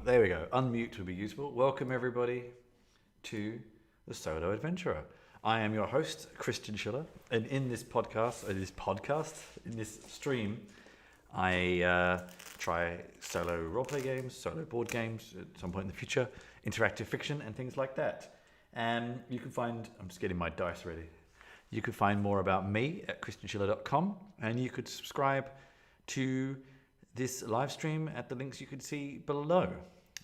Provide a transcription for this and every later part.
There we go. Unmute would be useful. Welcome everybody to the Solo Adventurer. I am your host, Christian Schiller, and in this in this stream, I try solo roleplay games, solo board games at some point in the future, interactive fiction and things like that. And you can find, I'm just getting my dice ready. You can find more about me at christianschiller.com, and you could subscribe to this live stream at the links you can see below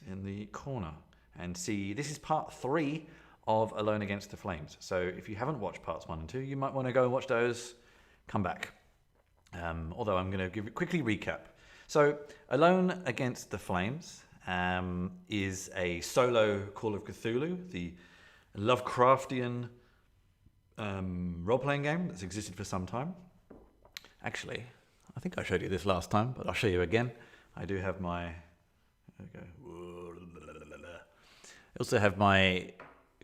in the corner and see. This is part 3 of Alone Against the Flames. So if you haven't watched parts 1 and 2, you might want to go and watch those. Come back. Although I'm going to quickly recap. So Alone Against the Flames is a solo Call of Cthulhu, the Lovecraftian role-playing game that's existed for some time. Actually, I think I showed you this last time, but I'll show you again. I do have my... There we go. I also have my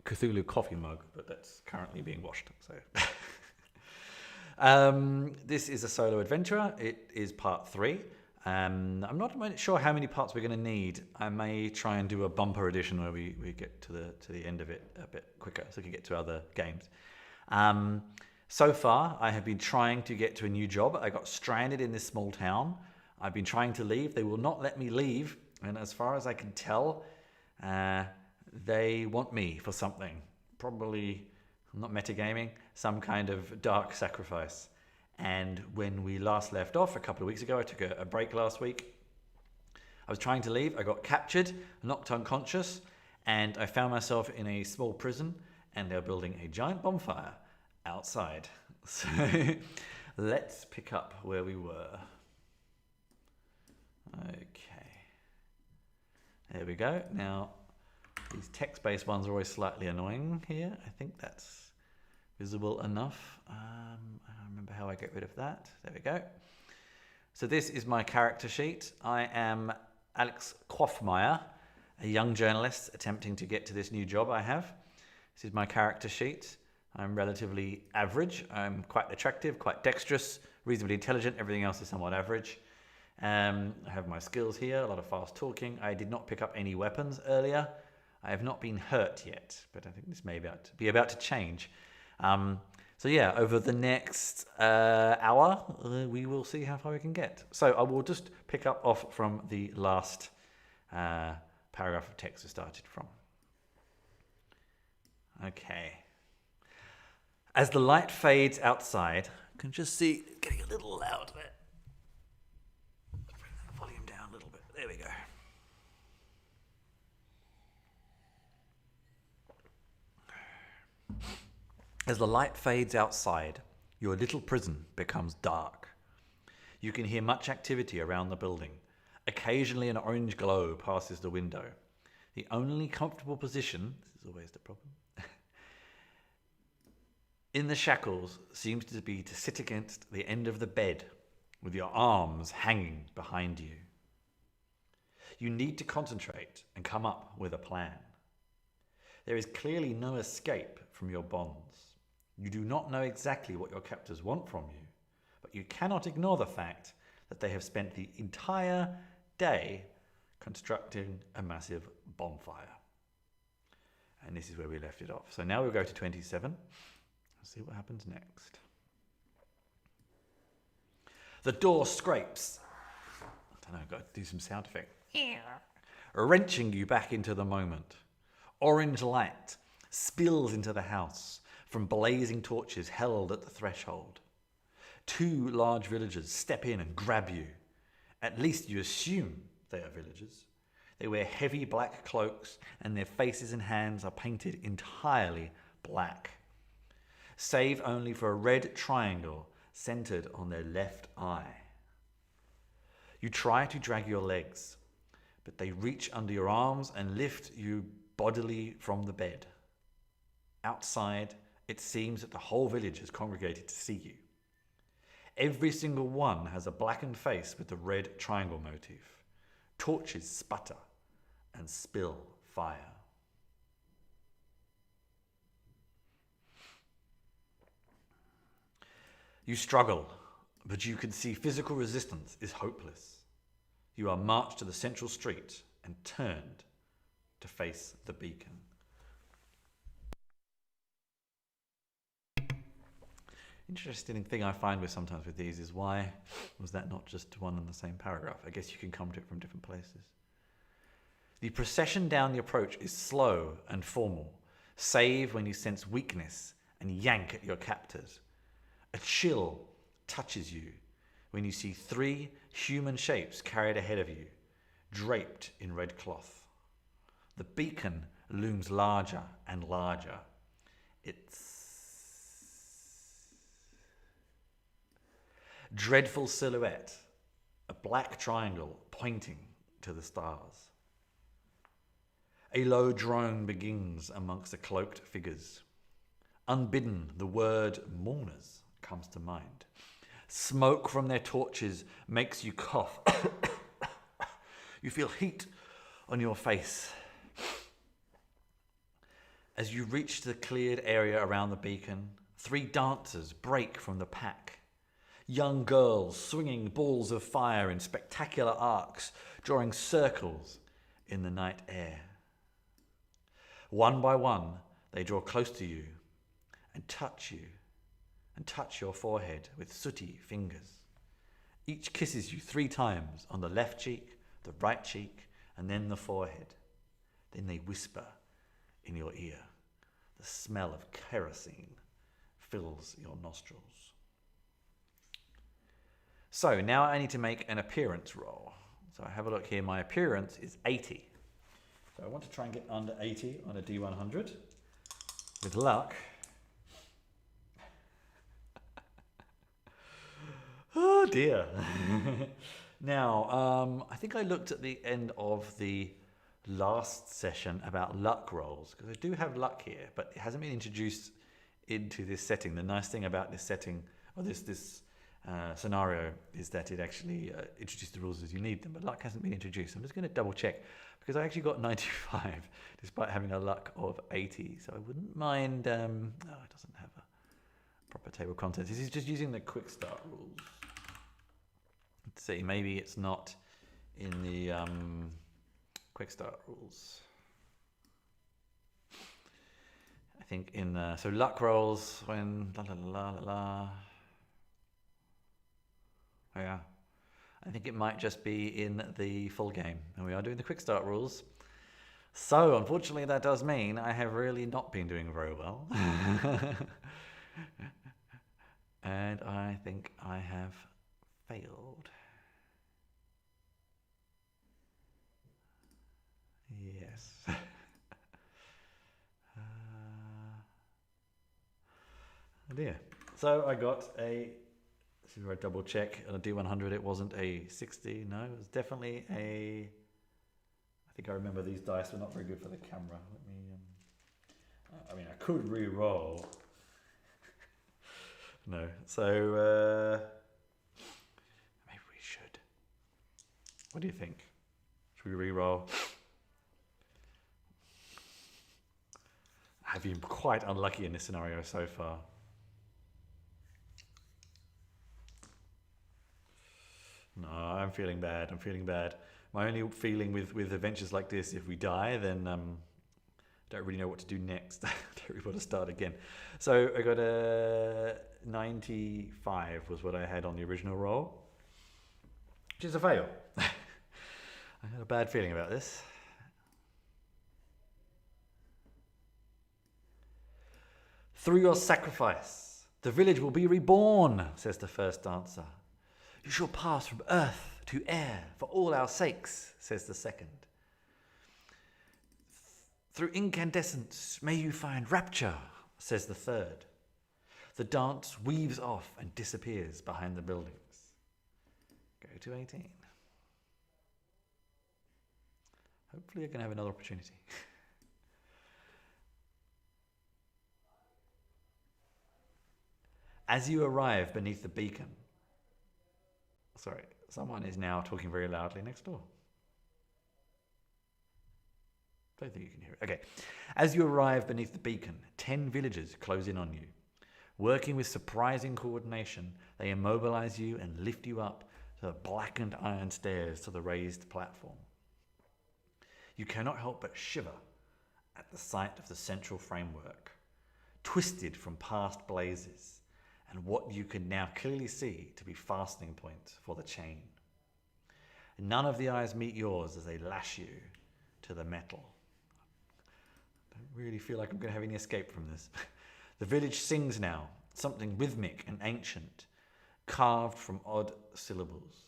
Cthulhu coffee mug, but that's currently being washed. So, this is a solo adventurer. It is part 3. I'm not sure how many parts we're going to need. I may try and do a bumper edition where we get to the end of it a bit quicker, so we can get to other games. So far, I have been trying to get to a new job. I got stranded in this small town. I've been trying to leave. They will not let me leave. And as far as I can tell, they want me for something. Probably, I'm not metagaming, some kind of dark sacrifice. And when we last left off a couple of weeks ago, I took a break last week. I was trying to leave. I got captured, knocked unconscious, and I found myself in a small prison, and they're building a giant bonfire outside. So let's pick up where we were. Okay. There we go. Now, these text-based ones are always slightly annoying here. I think that's visible enough. I don't remember how I get rid of that. There we go. So this is my character sheet. I am Alex Quaffmeyer, a young journalist attempting to get to this new job I have. This is my character sheet. I'm relatively average. I'm quite attractive, quite dexterous, reasonably intelligent. Everything else is somewhat average. I have my skills here, a lot of fast talking. I did not pick up any weapons earlier. I have not been hurt yet, but I think this may be about to change. So yeah, over the next hour, we will see how far we can get. So I will just pick up off from the last paragraph of text we started from. Okay. As the light fades outside, I can just see it's getting a little loud there. Bring that volume down a little bit. There we go. As the light fades outside, your little prison becomes dark. You can hear much activity around the building. Occasionally an orange glow passes the window. The only comfortable position, this is always the problem, in the shackles seems to be to sit against the end of the bed with your arms hanging behind you. You need to concentrate and come up with a plan. There is clearly no escape from your bonds. You do not know exactly what your captors want from you, but you cannot ignore the fact that they have spent the entire day constructing a massive bonfire. And this is where we left it off. So now we'll go to 27. Let's see what happens next. The door scrapes. I don't know, I've got to do some sound effect. Wrenching you back into the moment. Orange light spills into the house from blazing torches held at the threshold. 2 large villagers step in and grab you. At least you assume they are villagers. They wear heavy black cloaks and their faces and hands are painted entirely black, save only for a red triangle centered on their left eye. You try to drag your legs, but they reach under your arms and lift you bodily from the bed. Outside, it seems that the whole village has congregated to see you. Every single one has a blackened face with the red triangle motif. Torches sputter and spill fire. You struggle, but you can see physical resistance is hopeless. You are marched to the central street and turned to face the beacon. Interesting thing I find sometimes with these is why was that not just one and the same paragraph? I guess you can come to it from different places. The procession down the approach is slow and formal, save when you sense weakness and yank at your captors. A chill touches you when you see 3 human shapes carried ahead of you, draped in red cloth. The beacon looms larger and larger. Its dreadful silhouette, a black triangle pointing to the stars. A low drone begins amongst the cloaked figures. Unbidden, the word mourners comes to mind. Smoke from their torches makes you cough. You feel heat on your face. As you reach the cleared area around the beacon, 3 dancers break from the pack. Young girls swinging balls of fire in spectacular arcs, drawing circles in the night air. One by one, they draw close to you and touch your forehead with sooty fingers. Each kisses you 3 times on the left cheek, the right cheek, and then the forehead. Then they whisper in your ear. The smell of kerosene fills your nostrils. So now I need to make an appearance roll. So I have a look here. My appearance is 80. So I want to try and get under 80 on a D100. With luck. Oh dear. Now, I think I looked at the end of the last session about luck rolls, because I do have luck here, but it hasn't been introduced into this setting. The nice thing about this setting, or this scenario, is that it actually introduces the rules as you need them, but luck hasn't been introduced. I'm just going to double check, because I actually got 95 despite having a luck of 80, so I wouldn't mind. It doesn't have a proper table of contents. This is just using the quick start rules. Let's see, maybe it's not in the quick start rules. I think in so luck rolls when la la la la la. Oh yeah, I think it might just be in the full game, and we are doing the quick start rules. So unfortunately, that does mean I have really not been doing very well, and I think I have failed. Yes. Oh dear. So I got a. This is where I double check on a D100. It wasn't a 60. No, it was definitely a. I think I remember these dice were not very good for the camera. Let me. I mean, I could re-roll. No. So maybe we should. What do you think? Should we re-roll? I've been quite unlucky in this scenario so far. No, I'm feeling bad. I'm feeling bad. My only feeling with adventures like this, if we die, then don't really know what to do next. Don't really want to start again. So I got a 95 was what I had on the original roll, which is a fail. I had a bad feeling about this. Through your sacrifice, the village will be reborn, says the first dancer. You shall pass from earth to air for all our sakes, says the second. Through incandescence may you find rapture, says the third. The dance weaves off and disappears behind the buildings. Go to 18. Hopefully I can have another opportunity. As you arrive beneath the beacon, sorry, someone is now talking very loudly next door. Don't think you can hear it. Okay. As you arrive beneath the beacon, 10 villagers close in on you. Working with surprising coordination, they immobilize you and lift you up to the blackened iron stairs to the raised platform. you cannot help but shiver at the sight of the central framework, twisted from past blazes, and what you can now clearly see to be fastening points for the chain. None of the eyes meet yours as they lash you to the metal. I don't really feel like I'm going to have any escape from this. The village sings now, something rhythmic and ancient, carved from odd syllables.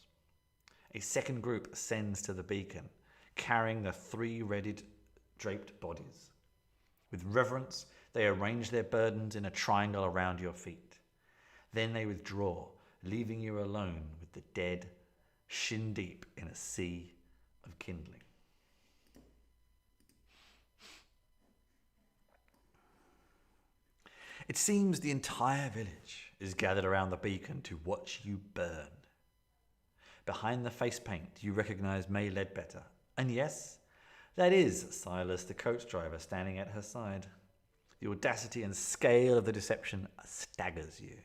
A second group ascends to the beacon, carrying the 3 redded, draped bodies. With reverence, they arrange their burdens in a triangle around your feet. Then they withdraw, leaving you alone with the dead, shin deep in a sea of kindling. It seems the entire village is gathered around the beacon to watch you burn. Behind the face paint, you recognize May Ledbetter. And yes, that is Silas, the coach driver, standing at her side. The audacity and scale of the deception staggers you.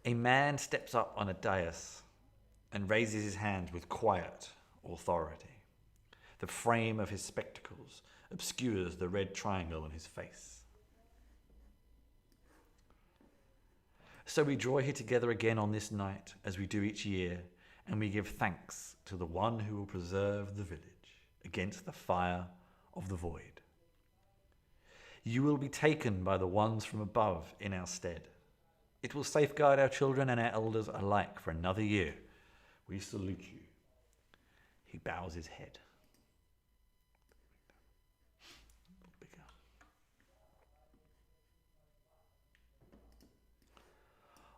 A man steps up on a dais and raises his hand with quiet authority. The frame of his spectacles obscures the red triangle on his face. So we draw here together again on this night, as we do each year, and we give thanks to the one who will preserve the village against the fire of the void. You will be taken by the ones from above in our stead. It will safeguard our children and our elders alike for another year. We salute you. He bows his head.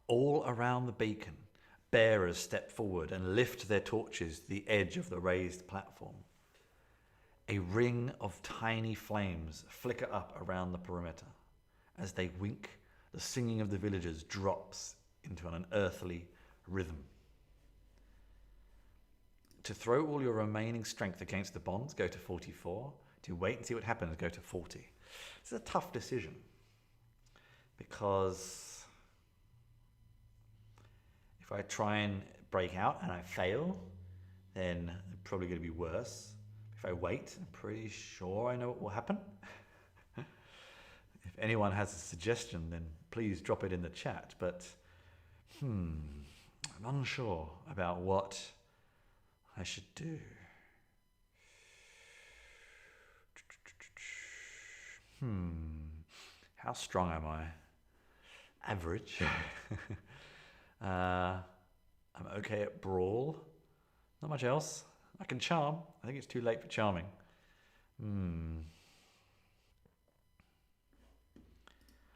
All around the beacon, bearers step forward and lift their torches to the edge of the raised platform. A ring of tiny flames flicker up around the perimeter. As they wink, the singing of the villagers drops into an unearthly rhythm. To throw all your remaining strength against the bonds, go to 44. To wait and see what happens, go to 40. This is a tough decision because if I try and break out and I fail, then it's probably going to be worse. If I wait, I'm pretty sure I know what will happen. If anyone has a suggestion, then please drop it in the chat. But I'm unsure about what I should do. How strong am I? Average. I'm okay at brawl. Not much else. I can charm. I think it's too late for charming.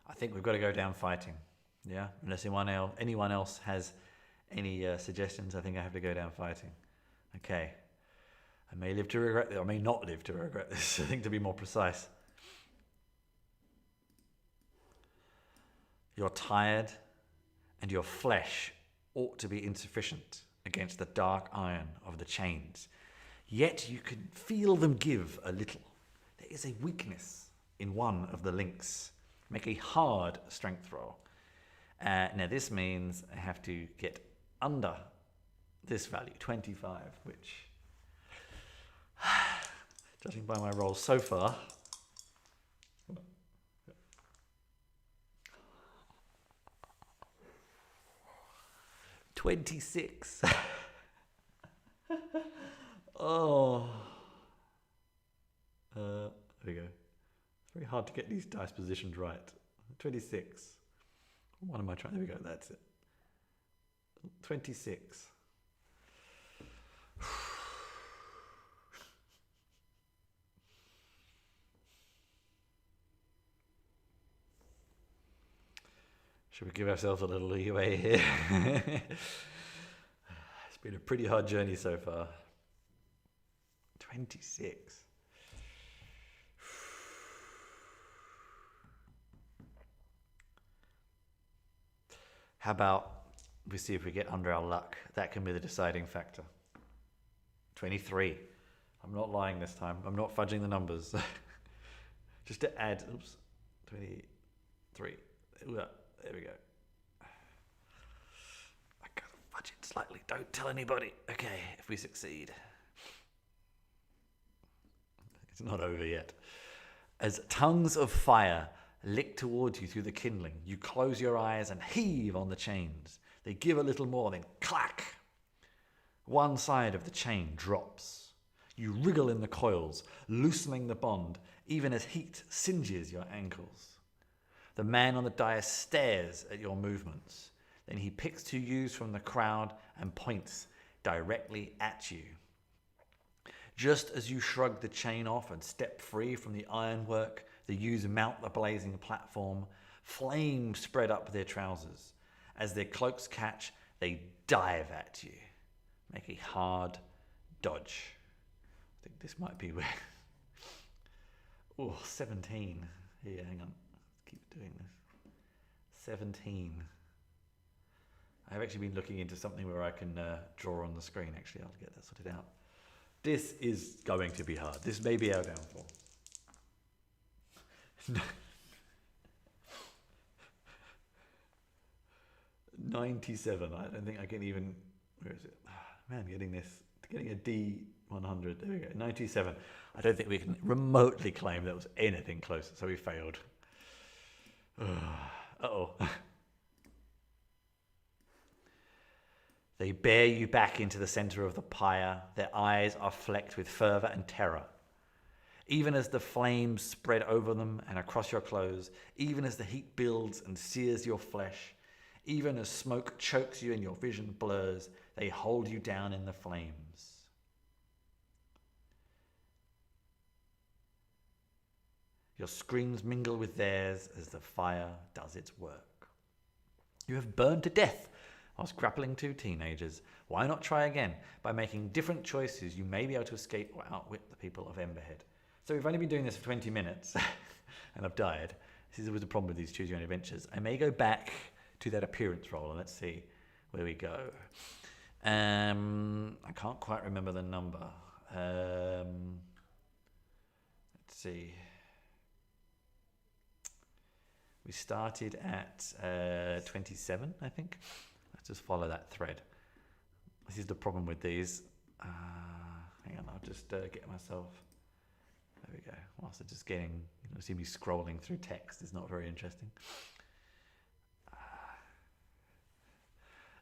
I think we've got to go down fighting. Yeah? Unless anyone else has any suggestions, I think I have to go down fighting. Okay. I may live to regret this. I may not live to regret this, I think, to be more precise. You're tired, and your flesh ought to be insufficient against the dark iron of the chains. Yet you can feel them give a little. There is a weakness in one of the links. Make a hard strength roll. Now this means I have to get under this value, 25, which, judging by my rolls so far, 26. Oh. There we go. It's very hard to get these dice positions right. 26. What am I trying? There we go. That's it. 26. Should we give ourselves a little leeway here? It's been a pretty hard journey so far. 26. How about we see if we get under our luck? That can be the deciding factor. 23. I'm not lying this time. I'm not fudging the numbers. Just to add, 23. There we go. I gotta fudge it slightly. Don't tell anybody. Okay, if we succeed. It's not over yet. As tongues of fire lick towards you through the kindling, you close your eyes and heave on the chains. They give a little more, then clack. One side of the chain drops. You wriggle in the coils, loosening the bond, even as heat singes your ankles. The man on the dais stares at your movements. Then he picks two youths from the crowd and points directly at you. Just as you shrug the chain off and step free from the ironwork, the youths mount the blazing platform. Flames spread up their trousers. As their cloaks catch, they dive at you. Make a hard dodge. I think this might be where... Oh, 17. Here, hang on. Keep doing this. 17. I've actually been looking into something where I can draw on the screen. Actually, I'll get that sorted out. This is going to be hard. This may be our downfall. 97. I don't think I can even... Where is it? Man, getting a D100. There we go. 97. I don't think we can remotely claim that was anything close. So we failed. Uh-oh. They bear you back into the center of the pyre. Their eyes are flecked with fervor and terror. Even as the flames spread over them and across your clothes, even as the heat builds and sears your flesh, even as smoke chokes you and your vision blurs, they hold you down in the flames. Your screams mingle with theirs as the fire does its work. You have burned to death whilst grappling two teenagers. Why not try again? By making different choices, you may be able to escape or outwit the people of Emberhead. So we've only been doing this for 20 minutes, and I've died. This is always a problem with these Choose Your Own Adventures. I may go back to that appearance roll, and let's see where we go. I can't quite remember the number. Let's see. We started at 27, I think. Let's just follow that thread. This is the problem with these. Hang on, I'll just get myself... There we go. Whilst I'm just getting... You see me scrolling through text. It's not very interesting.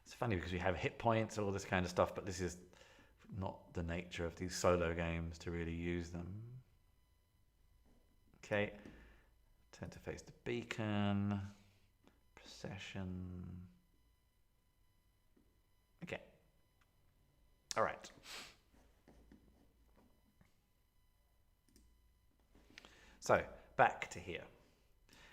It's funny because we have hit points, all this kind of stuff, but this is not the nature of these solo games to really use them. Okay. Turn to face the beacon. Procession. Okay. All right. So, back to here.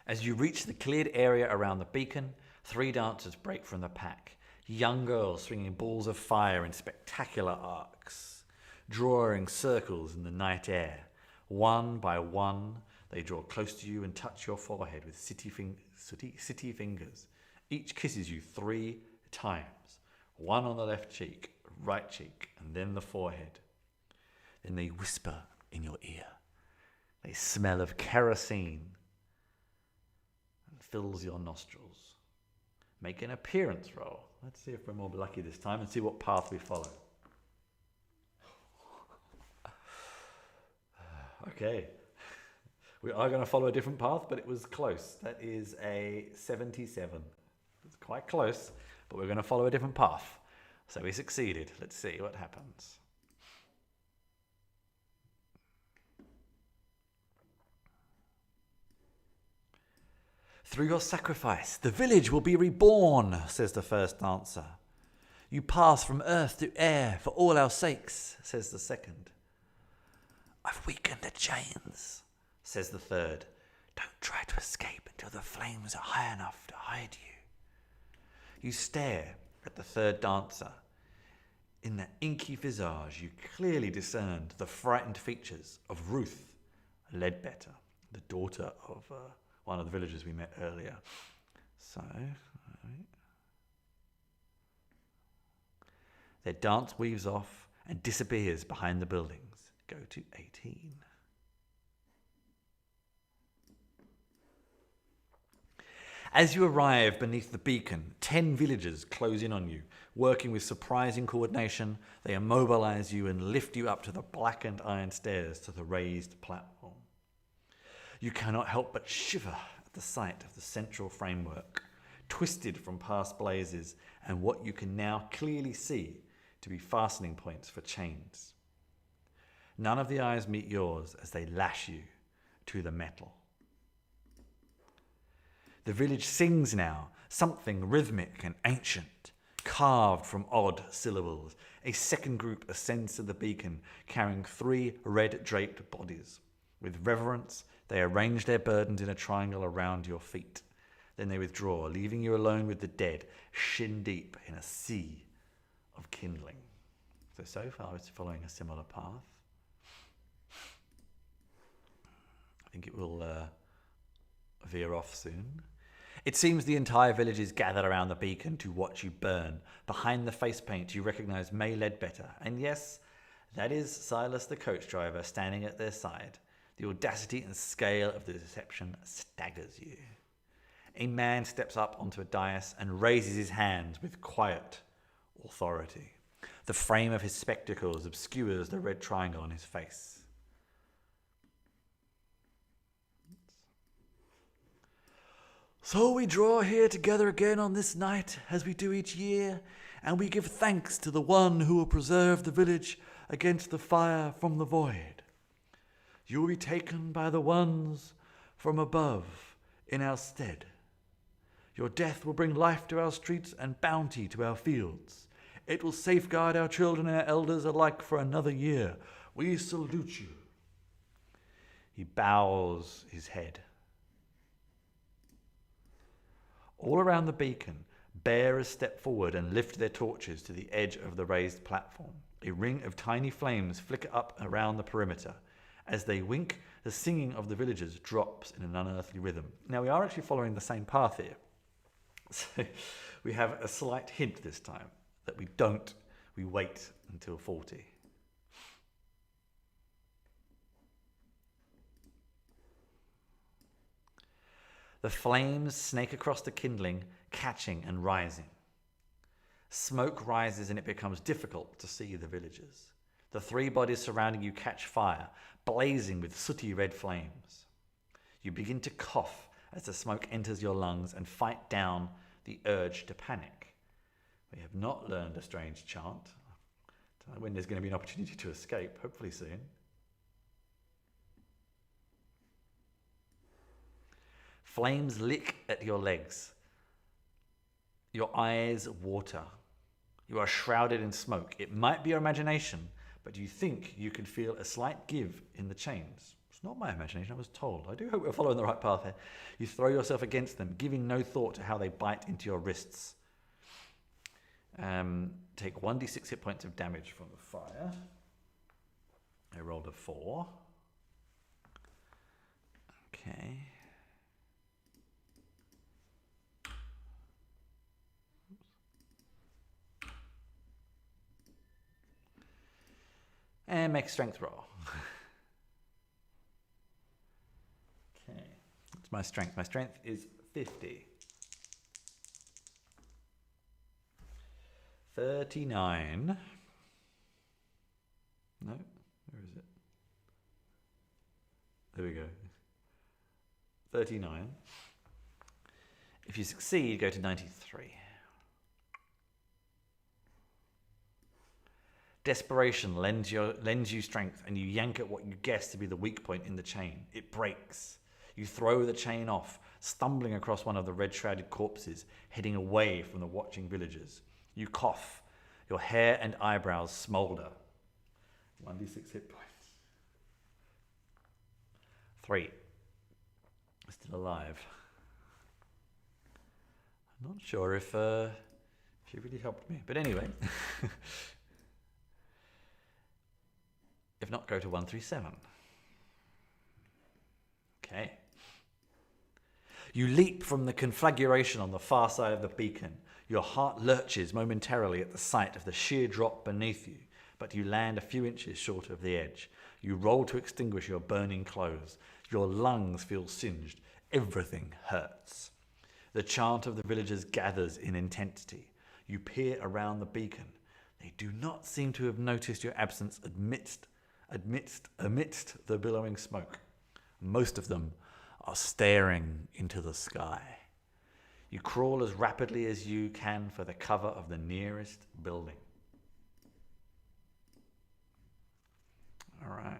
As you reach the cleared area around the beacon, 3 dancers break from the pack. Young girls swinging balls of fire in spectacular arcs, drawing circles in the night air. One by one, they draw close to you and touch your forehead with sooty fingers. Each kisses you 3 times. One on the left cheek, right cheek, and then the forehead. Then they whisper in your ear. They smell of kerosene and fills your nostrils. Make an appearance roll. Let's see if we're more lucky this time and see what path we follow. Okay. We are going to follow a different path, but it was close. That is a 77. It's quite close, but we're going to follow a different path. So we succeeded. Let's see what happens. Through your sacrifice, the village will be reborn, says the first dancer. You pass from earth to air for all our sakes, says the second. I've weakened the chains, says the third. Don't try to escape until the flames are high enough to hide you. You stare at the third dancer. In that inky visage, you clearly discerned the frightened features of Ruth Ledbetter, the daughter of one of the villagers we met earlier. So, right. Their dance weaves off and disappears behind the buildings. Go to 18. As you arrive beneath the beacon, 10 villagers close in on you. Working with surprising coordination, they immobilize you and lift you up to the blackened iron stairs to the raised platform. You cannot help but shiver at the sight of the central framework, twisted from past blazes and what you can now clearly see to be fastening points for chains. None of the eyes meet yours as they lash you to the metal. The village sings now, something rhythmic and ancient, carved from odd syllables. A second group ascends to the beacon, carrying 3 red-draped bodies. With reverence, they arrange their burdens in a triangle around your feet. Then they withdraw, leaving you alone with the dead, shin-deep in a sea of kindling. So far it's following a similar path. I think it will veer off soon. It seems the entire village is gathered around the beacon to watch you burn. Behind the face paint, you recognize May Ledbetter. And yes, that is Silas the coach driver standing at their side. The audacity and scale of the deception staggers you. A man steps up onto a dais and raises his hands with quiet authority. The frame of his spectacles obscures the red triangle on his face. So we draw here together again on this night, as we do each year, and we give thanks to the one who will preserve the village against the fire from the void. You will be taken by the ones from above in our stead. Your death will bring life to our streets and bounty to our fields. It will safeguard our children and our elders alike for another year. We salute you. He bows his head. All around the beacon, bearers step forward and lift their torches to the edge of the raised platform. A ring of tiny flames flicker up around the perimeter. As they wink, the singing of the villagers drops in an unearthly rhythm. Now, we are actually following the same path here. So we have a slight hint this time that we wait until 40. The flames snake across the kindling, catching and rising. Smoke rises and it becomes difficult to see the villagers. The 3 bodies surrounding you catch fire, blazing with sooty red flames. You begin to cough as the smoke enters your lungs and fight down the urge to panic. We have not learned a strange chant. I don't know when there's going to be an opportunity to escape, hopefully soon. Flames lick at your legs. Your eyes water. You are shrouded in smoke. It might be your imagination, but you think you can feel a slight give in the chains. It's not my imagination, I was told. I do hope we're following the right path here. You throw yourself against them, giving no thought to how they bite into your wrists. Take 1d6 hit points of damage from the fire. I rolled a 4. Okay. And make a strength roll. Okay, that's my strength. My strength is 50. 39. No, where is it? There we go. 39. If you succeed, go to 93. Desperation lends you strength, and you yank at what you guess to be the weak point in the chain. It breaks. You throw the chain off, stumbling across one of the red-shrouded corpses, heading away from the watching villagers. You cough. Your hair and eyebrows smolder. 1d6 hit points. 3. Still alive. I'm not sure if she really helped me, but anyway. If not, go to 137. Okay. You leap from the conflagration on the far side of the beacon. Your heart lurches momentarily at the sight of the sheer drop beneath you, but you land a few inches short of the edge. You roll to extinguish your burning clothes. Your lungs feel singed. Everything hurts. The chant of the villagers gathers in intensity. You peer around the beacon. They do not seem to have noticed your absence amidst the billowing smoke. Most of them are staring into the sky. You crawl as rapidly as you can for the cover of the nearest building. All right.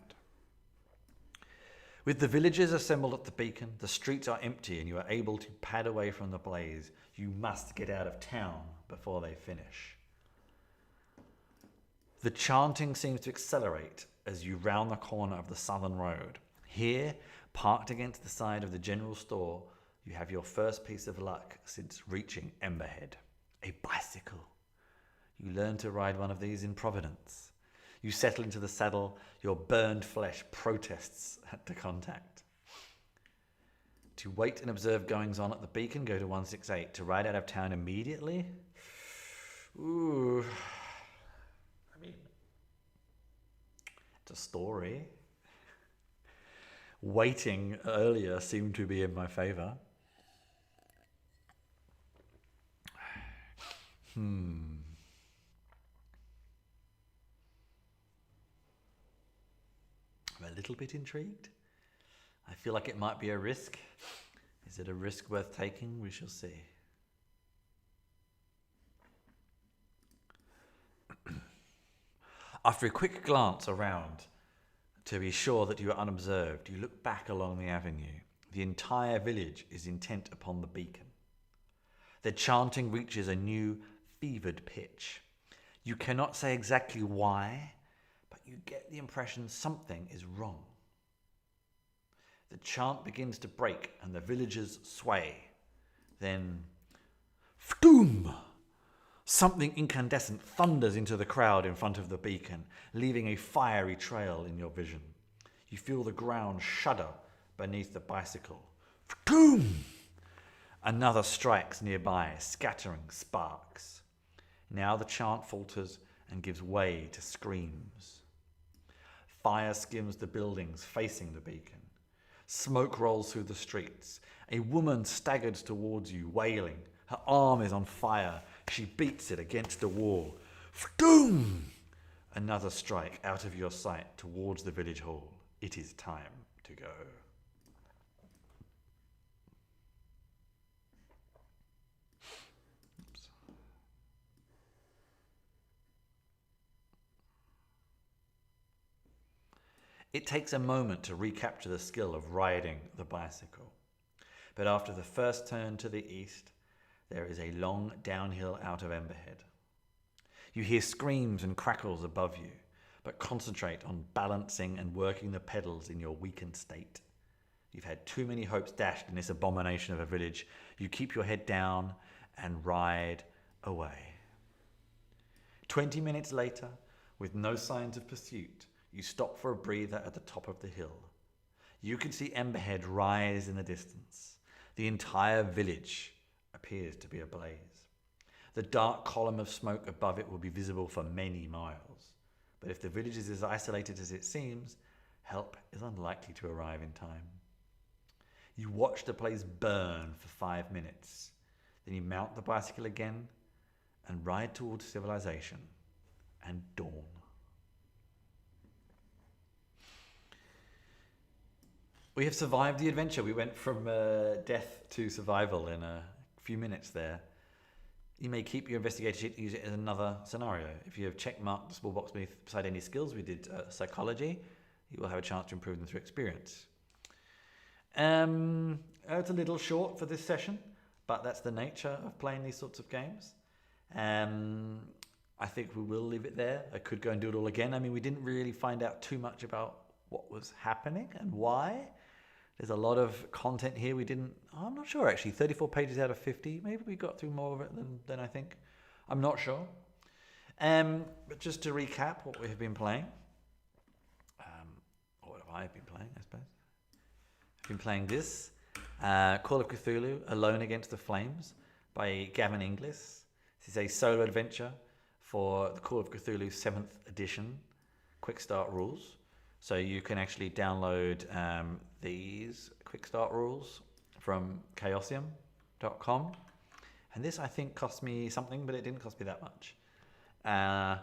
With the villagers assembled at the beacon, the streets are empty and you are able to pad away from the blaze. You must get out of town before they finish. The chanting seems to accelerate as you round the corner of the southern road. Here, parked against the side of the general store, you have your first piece of luck since reaching Emberhead. A bicycle. You learn to ride one of these in Providence. You settle into the saddle, your burned flesh protests at the contact. To wait and observe goings on at the beacon, go to 168. To ride out of town immediately? Ooh. I mean, it's a story. Waiting earlier seemed to be in my favour. I'm a little bit intrigued. I feel like it might be a risk. Is it a risk worth taking? We shall see. After a quick glance around to be sure that you are unobserved, you look back along the avenue. The entire village is intent upon the beacon. The chanting reaches a new fevered pitch. You cannot say exactly why, but you get the impression something is wrong. The chant begins to break and the villagers sway. Then, fdoom! Something incandescent thunders into the crowd in front of the beacon, leaving a fiery trail in your vision. You feel the ground shudder beneath the bicycle. Fdoom! Another strikes nearby, scattering sparks. Now the chant falters and gives way to screams. Fire skims the buildings facing the beacon. Smoke rolls through the streets. A woman staggers towards you, wailing. Her arm is on fire. She beats it against a wall. Fdoom! Another strike out of your sight towards the village hall. It is time to go. Oops. It takes a moment to recapture the skill of riding the bicycle. But after the first turn to the east, there is a long downhill out of Emberhead. You hear screams and crackles above you, but concentrate on balancing and working the pedals in your weakened state. You've had too many hopes dashed in this abomination of a village. You keep your head down and ride away. 20 minutes later, with no signs of pursuit, you stop for a breather at the top of the hill. You can see Emberhead rise in the distance. The entire village appears to be ablaze. The dark column of smoke above it will be visible for many miles. But if the village is as isolated as it seems, help is unlikely to arrive in time. You watch the place burn for 5 minutes. Then you mount the bicycle again and ride towards civilization and dawn. We have survived the adventure. We went from death to survival in a few minutes there. You may keep your investigator sheet and use it as another scenario. If you have checkmarked the small box beside any skills, we did psychology, you will have a chance to improve them through experience. It's a little short for this session, but that's the nature of playing these sorts of games. I think we will leave it there. I could go and do it all again. I mean, we didn't really find out too much about what was happening and why. There's a lot of content here I'm not sure actually, 34 pages out of 50. Maybe we got through more of it than I think. I'm not sure. But just to recap what we have been playing. What have I been playing, I suppose? I've been playing this, Call of Cthulhu, Alone Against the Flames by Gavin Inglis. This is a solo adventure for the Call of Cthulhu 7th edition quick start rules. So you can actually download these quick start rules from Chaosium. chaosium.com. And this, I think, cost me something, but it didn't cost me that much. Yeah.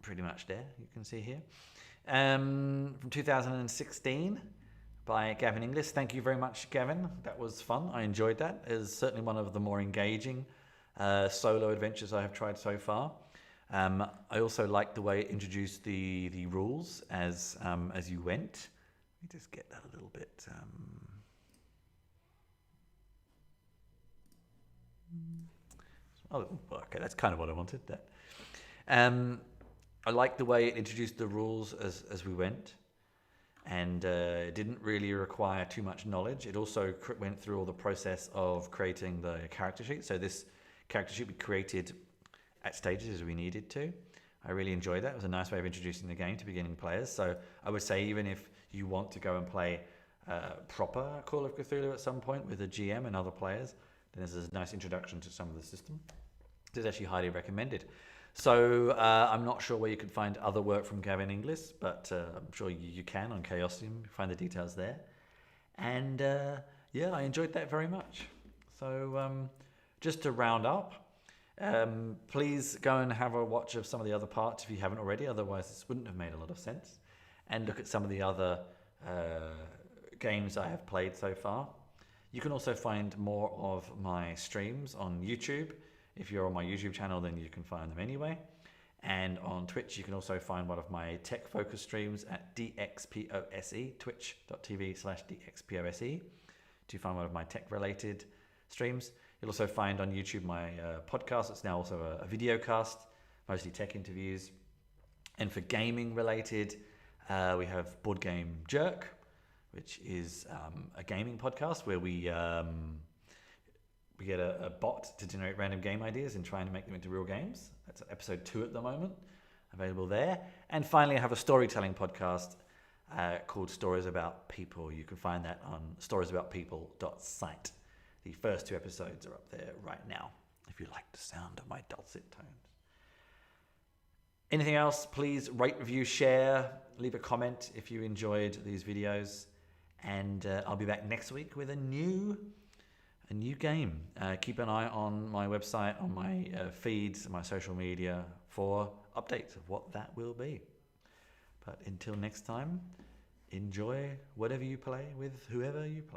Pretty much there, you can see here. From 2016 by Gavin Inglis. Thank you very much, Gavin. That was fun. I enjoyed that. It was certainly one of the more engaging solo adventures I have tried so far. I also liked the way it introduced the rules as you went. Let me just get that a little bit. Oh, okay, that's kind of what I wanted. That. I liked the way it introduced the rules as we went, and it didn't really require too much knowledge. It also went through all the process of creating the character sheet. So this character sheet we created at stages as we needed to. I really enjoyed that. It was a nice way of introducing the game to beginning players. So I would say even if you want to go and play proper Call of Cthulhu at some point with a GM and other players, then this is a nice introduction to some of the system. It's actually highly recommended. So I'm not sure where you can find other work from Gavin Inglis, but I'm sure you can on Chaosium. Find the details there. And yeah, I enjoyed that very much. So just to round up, please go and have a watch of some of the other parts if you haven't already. Otherwise, this wouldn't have made a lot of sense. And look at some of the other games I have played so far. You can also find more of my streams on YouTube. If you're on my YouTube channel, then you can find them anyway. And on Twitch, you can also find one of my tech focus streams at DXPOSE, twitch.tv/DXPOSE, to find one of my tech related streams. You'll also find on YouTube my podcast. It's now also a video cast, mostly tech interviews. And for gaming related, we have Board Game Jerk, which is a gaming podcast where we get a bot to generate random game ideas and trying to make them into real games. That's episode 2 at the moment, available there. And finally, I have a storytelling podcast called Stories About People. You can find that on storiesaboutpeople.site. The first 2 episodes are up there right now, if you like the sound of my dulcet tones. Anything else, please rate, review, share, leave a comment if you enjoyed these videos. And I'll be back next week with a new game. Keep an eye on my website, on my feeds, my social media for updates of what that will be. But until next time, enjoy whatever you play with whoever you play.